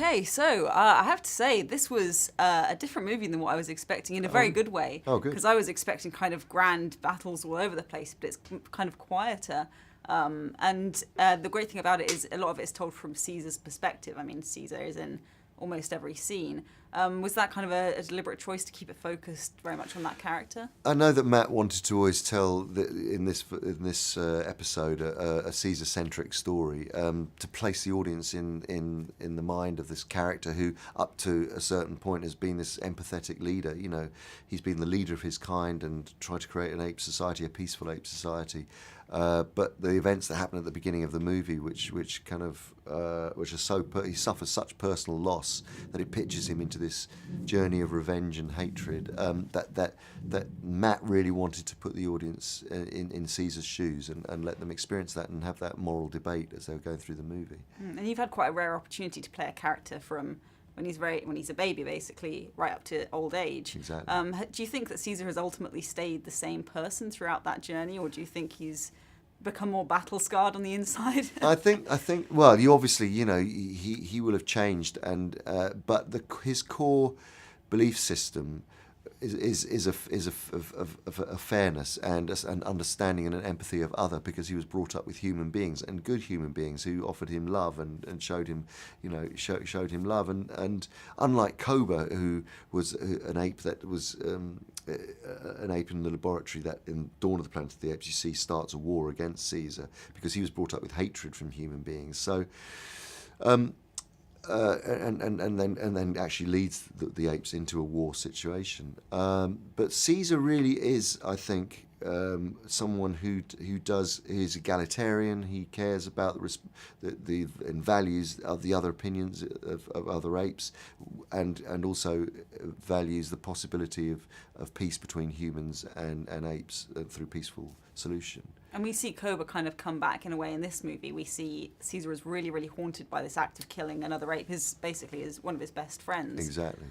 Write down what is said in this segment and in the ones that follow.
Okay, so I have to say this was a different movie than what I was expecting in a very good way. Oh, good. Because I was expecting kind of grand battles all over the place, but it's kind of quieter. And the great thing about it is a lot of it is told from Caesar's perspective. I mean, Caesar is in almost every scene. Was that kind of a deliberate choice to keep it focused very much on that character? I know that Matt wanted to always tell in this episode a Caesar-centric story, to place the audience in the mind of this character who, up to a certain point, has been this empathetic leader. You know, he's been the leader of his kind and tried to create an ape society, a peaceful ape society. But the events that happen at the beginning of the movie, which are he suffers such personal loss that it pitches him into this journey of revenge and hatred. That Matt really wanted to put the audience in Caesar's shoes and let them experience that and have that moral debate as they were going through the movie. And you've had quite a rare opportunity to play a character from when he's a baby, basically, right up to old age. Exactly. Do you think that Caesar has ultimately stayed the same person throughout that journey, or do you think he's become more battle scarred on the inside? I think. Well, you obviously, he will have changed, but his core belief system is a fairness and an understanding and an empathy of other, because he was brought up with human beings and good human beings who offered him love and showed him, showed him love. And unlike Koba, who was an ape that was an ape in the laboratory that in Dawn of the Planet of the Apes you see starts a war against Caesar because he was brought up with hatred from human beings. So. And then actually leads the apes into a war situation. But Caesar really is, I think, someone who is egalitarian. He cares about and values of the other opinions of other apes, and also values the possibility of peace between humans and apes through peaceful solution. And we see Koba kind of come back in a way in this movie. We see Caesar is really, really haunted by this act of killing another ape, basically is one of his best friends. Exactly.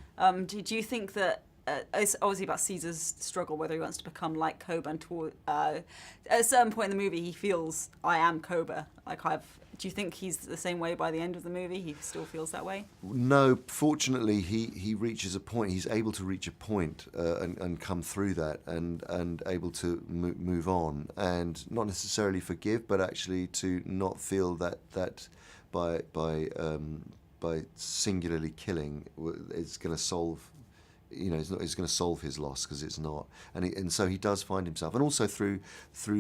Do you think that it's obviously about Caesar's struggle, whether he wants to become like Koba, and at a certain point in the movie he feels, I am Koba. Do you think he's the same way by the end of the movie? He still feels that way? No, fortunately he reaches a point, he's able to reach a point and come through that and able to move on, and not necessarily forgive, but actually to not feel that by singularly killing it's going to solve, it's going to solve his loss, because it's not, and so he does find himself, and also through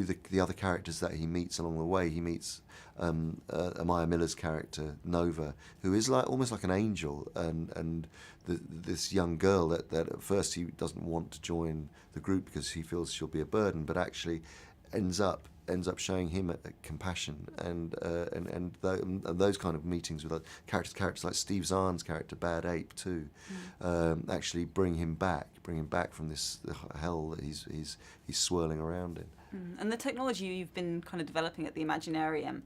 the other characters that he meets along the way. He meets Amaya Miller's character Nova, who is almost like an angel, and this young girl that at first he doesn't want to join the group because he feels she'll be a burden, but actually ends up showing him compassion, and those kind of meetings with characters like Steve Zahn's character Bad Ape too, actually bring him back from this hell that he's swirling around in. And the technology you've been kind of developing at the Imaginarium,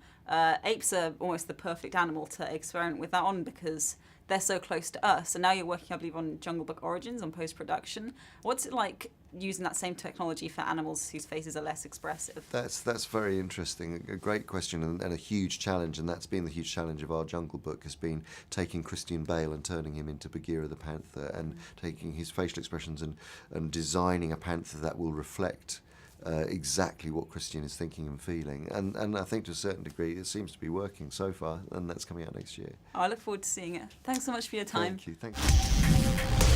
apes are almost the perfect animal to experiment with that on, because they're so close to us. And now you're working, I believe, on Jungle Book Origins, on post-production. What's it like using that same technology for animals whose faces are less expressive? That's very interesting. A great question and a huge challenge, and that's been the huge challenge of our Jungle Book, has been taking Christian Bale and turning him into Bagheera the panther, and taking his facial expressions and designing a panther that will reflect exactly what Christian is thinking and feeling, and I think to a certain degree it seems to be working so far, and that's coming out next year. I look forward to seeing it. Thanks so much for your time. Thank you.